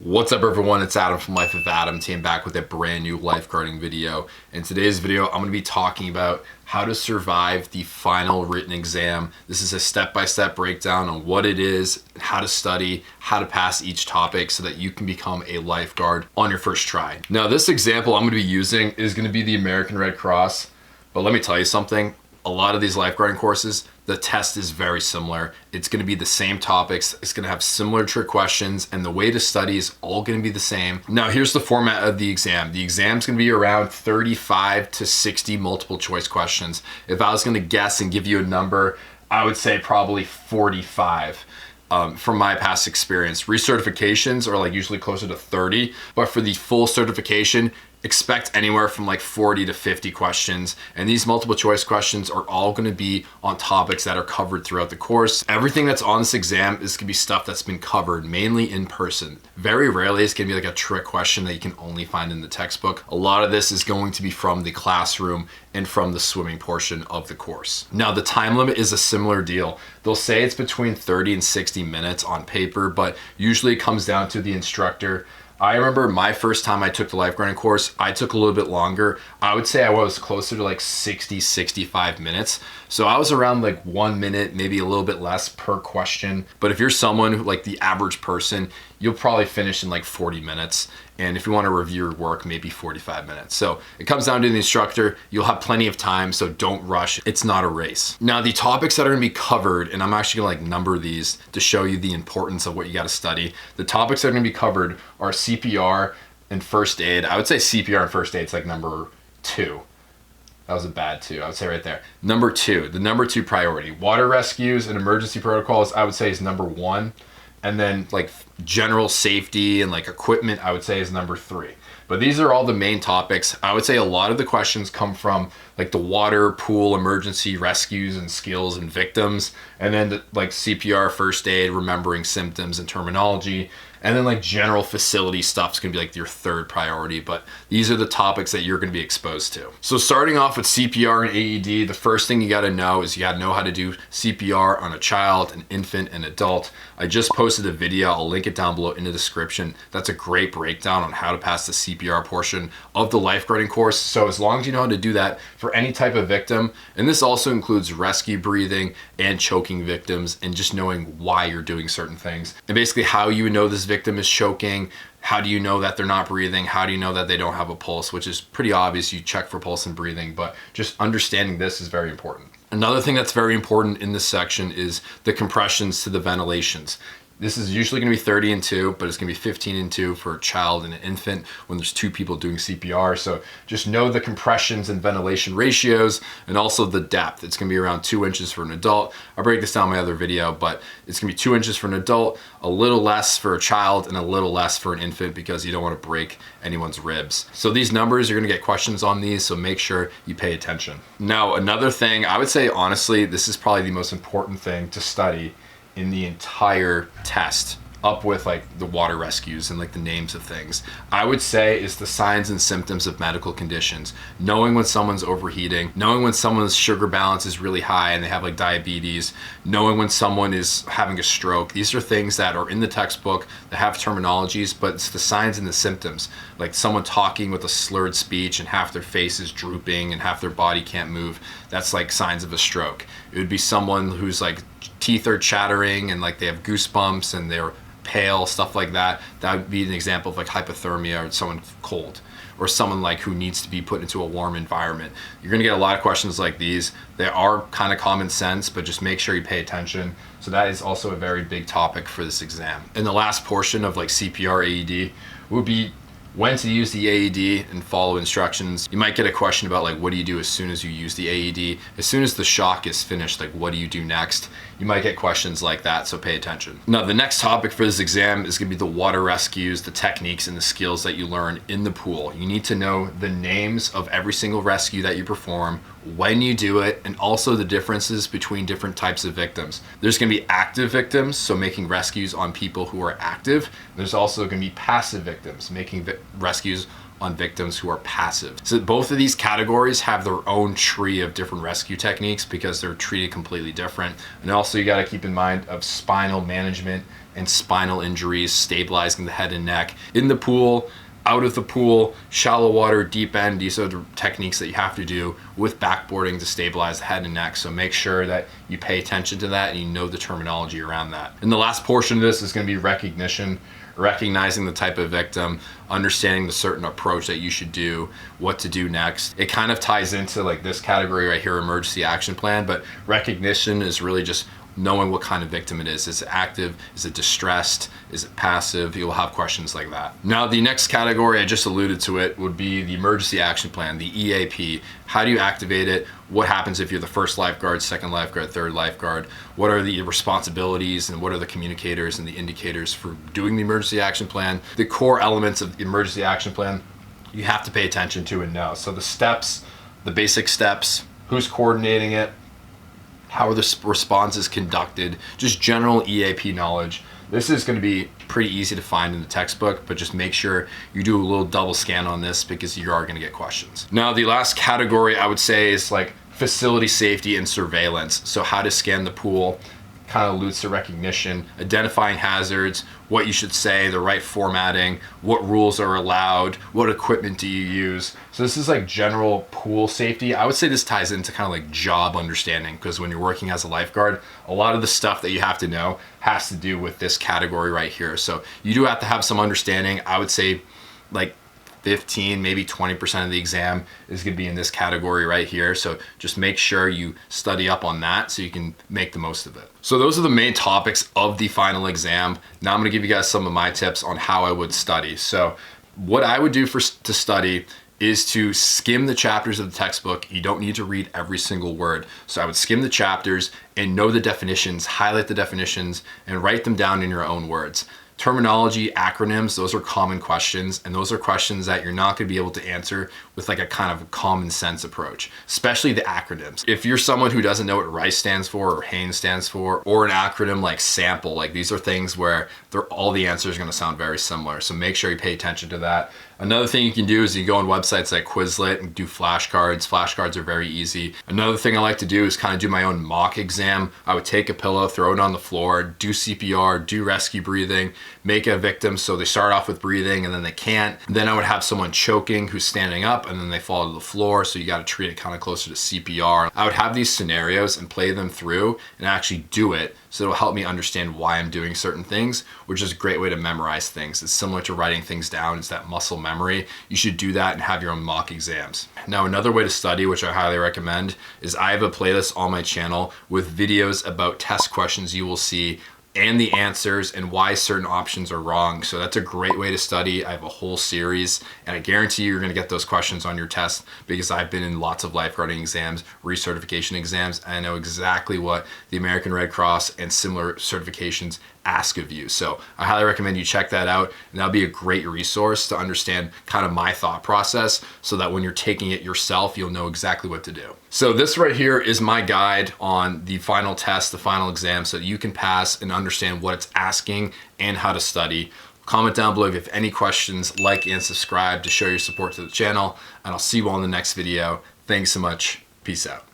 What's up everyone, it's Adam from Life with Adam. Today I'm back with a brand new lifeguarding video. In today's video, I'm going to be talking about how to survive the final written exam. This is a step-by-step breakdown on what it is, how to study, how to pass each topic so that you can become a lifeguard on your first try. Now this example I'm going to be using is going to be the American Red Cross, but let me tell you something. A lot of these lifeguarding courses, the test is very similar. It's going to be the same topics. It's going to have similar trick questions, and the way to study is all going to be the same. Now, here's the format of the exam. The exam's going to be around 35 to 60 multiple choice questions. If I was going to guess and give you a number, I would say probably 45. From my past experience, recertifications are like usually closer to 30, but for the full certification, expect anywhere from like 40 to 50 questions. And these multiple choice questions are all going to be on topics that are covered throughout the course. Everything that's on this exam is going to be stuff that's been covered mainly in person. Very rarely it's going to be like a trick question that you can only find in the textbook. A lot of this is going to be from the classroom and from the swimming portion of the course. Now the time limit is a similar deal. They'll say it's between 30 and 60 minutes on paper, but usually it comes down to the instructor. I remember my first time I took the lifeguarding course, I took a little bit longer. I would say I was closer to like 60, 65 minutes. So I was around like 1 minute, maybe a little bit less per question. But if you're someone who, like the average person, you'll probably finish in like 40 minutes. And if you want to review your work, maybe 45 minutes. So it comes down to the instructor. You'll have plenty of time, so don't rush. It's not a race. Now the topics that are going to be covered, and I'm actually going to like number these to show you the importance of what you got to study. The topics that are going to be covered are CPR and first aid. I would say CPR and first aid is like number 2. That was a bad 2, I would say right there. Number 2, the number 2 priority. Water rescues and emergency protocols, I would say is number 1. And then like general safety and like equipment, I would say is number 3. But these are all the main topics. I would say a lot of the questions come from like the water, pool, emergency rescues and skills and victims. And then like CPR, first aid, remembering symptoms and terminology. And then like general facility stuff is gonna be like your 3rd priority, but these are the topics that you're gonna be exposed to. So starting off with CPR and AED, the first thing you gotta know is you gotta know how to do CPR on a child, an infant, and adult. I just posted a video, I'll link it down below in the description. That's a great breakdown on how to pass the CPR portion of the lifeguarding course. So as long as you know how to do that for any type of victim, and this also includes rescue breathing and choking victims, and just knowing why you're doing certain things. And basically how you would know this victim is choking, how do you know that they're not breathing, how do you know that they don't have a pulse, which is pretty obvious, you check for pulse and breathing, but just understanding this is very important. Another thing that's very important in this section is the compressions to the ventilations. This is usually going to be 30 and 2, but it's going to be 15 and 2 for a child and an infant when there's 2 people doing CPR. So just know the compressions and ventilation ratios, and also the depth. It's going to be around 2 inches for an adult. I'll break this down in my other video, but it's going to be 2 inches for an adult, a little less for a child, and a little less for an infant because you don't want to break anyone's ribs. So these numbers, you're going to get questions on these, so make sure you pay attention. Now, another thing, I would say honestly, this is probably the most important thing to study in the entire test, up with like the water rescues and like the names of things, I would say is the signs and symptoms of medical conditions. Knowing when someone's overheating, knowing when someone's sugar balance is really high and they have like diabetes, knowing when someone is having a stroke. These are things that are in the textbook that have terminologies, but it's the signs and the symptoms. Like someone talking with a slurred speech and half their face is drooping and half their body can't move. That's like signs of a stroke. It would be someone who's like teeth are chattering and like they have goosebumps and they're pale, stuff like that. That would be an example of like hypothermia, or someone cold, or someone like who needs to be put into a warm environment. You're gonna get a lot of questions like these. They are kind of common sense, but just make sure you pay attention. So that is also a very big topic for this exam. And the last portion of like CPR AED would be when to use the AED and follow instructions. You might get a question about like, what do you do as soon as you use the AED? As soon as the shock is finished, like what do you do next? You might get questions like that, so pay attention. Now, the next topic for this exam is gonna be the water rescues, the techniques and the skills that you learn in the pool. You need to know the names of every single rescue that you perform, when you do it, and also the differences between different types of victims. There's gonna be active victims, so making rescues on people who are active. There's also gonna be passive victims, making rescues on victims who are passive. So both of these categories have their own tree of different rescue techniques because they're treated completely different. And also you got to keep in mind of spinal management and spinal injuries, stabilizing the head and neck in the pool, out of the pool, shallow water, deep end. These are the techniques that you have to do with backboarding to stabilize the head and neck. So make sure that you pay attention to that and you know the terminology around that. And the last portion of this is going to be recognition, recognizing the type of victim, understanding the certain approach that you should do, what to do next. It kind of ties into like this category right here, emergency action plan, but recognition is really just knowing what kind of victim it is. Is it active? Is it distressed? Is it passive? You'll have questions like that. Now, the next category, I just alluded to it, would be the emergency action plan, the EAP. How do you activate it? What happens if you're the first lifeguard, second lifeguard, third lifeguard? What are the responsibilities and what are the communicators and the indicators for doing the emergency action plan? The core elements of the emergency action plan, you have to pay attention to and know. So the steps, the basic steps, who's coordinating it, how are the responses conducted, just general EAP knowledge. This is going to be pretty easy to find in the textbook, but just make sure you do a little double scan on this because you are going to get questions. Now, the last category I would say is like facility safety and surveillance. So how to scan the pool, kind of alludes to recognition, identifying hazards, what you should say, the right formatting, what rules are allowed, what equipment do you use. So this is like general pool safety. I would say this ties into kind of like job understanding, because when you're working as a lifeguard, a lot of the stuff that you have to know has to do with this category right here. So you do have to have some understanding. I would say like 15, maybe 20% of the exam is going to be in this category right here. So just make sure you study up on that so you can make the most of it. So those are the main topics of the final exam. Now I'm going to give you guys some of my tips on how I would study. So what I would do to study is to skim the chapters of the textbook. You don't need to read every single word. So I would skim the chapters and know the definitions, highlight the definitions, and write them down in your own words. Terminology, acronyms, those are common questions, and those are questions that you're not going to be able to answer with like a kind of common sense approach, especially the acronyms. If you're someone who doesn't know what RICE stands for or HANES stands for, or an acronym like SAMPLE, like these are things where all the answers are going to sound very similar. So make sure you pay attention to that. Another thing you can do is you go on websites like Quizlet and do flashcards. Flashcards are very easy. Another thing I like to do is kind of do my own mock exam. I would take a pillow, throw it on the floor, do CPR, do rescue breathing, make a victim so they start off with breathing and then they can't. Then I would have someone choking who's standing up and then they fall to the floor, so you got to treat it kind of closer to CPR. I would have these scenarios and play them through and actually do it, so it'll help me understand why I'm doing certain things, which is a great way to memorize things. It's similar to writing things down. It's that muscle memory. You should do that and have your own mock exams. Now, another way to study, which I highly recommend, is I have a playlist on my channel with videos about test questions you will see and the answers and why certain options are wrong. So that's a great way to study. I have a whole series and I guarantee you're going to get those questions on your test because I've been in lots of lifeguarding exams, recertification exams, and I know exactly what the American Red Cross and similar certifications ask of you. So I highly recommend you check that out, and that'll be a great resource to understand kind of my thought process so that when you're taking it yourself, you'll know exactly what to do. So this right here is my guide on the final test, the final exam, so that you can pass and understand what it's asking and how to study. Comment down below if you have any questions, like and subscribe to show your support to the channel, and I'll see you all in the next video. Thanks so much. Peace out.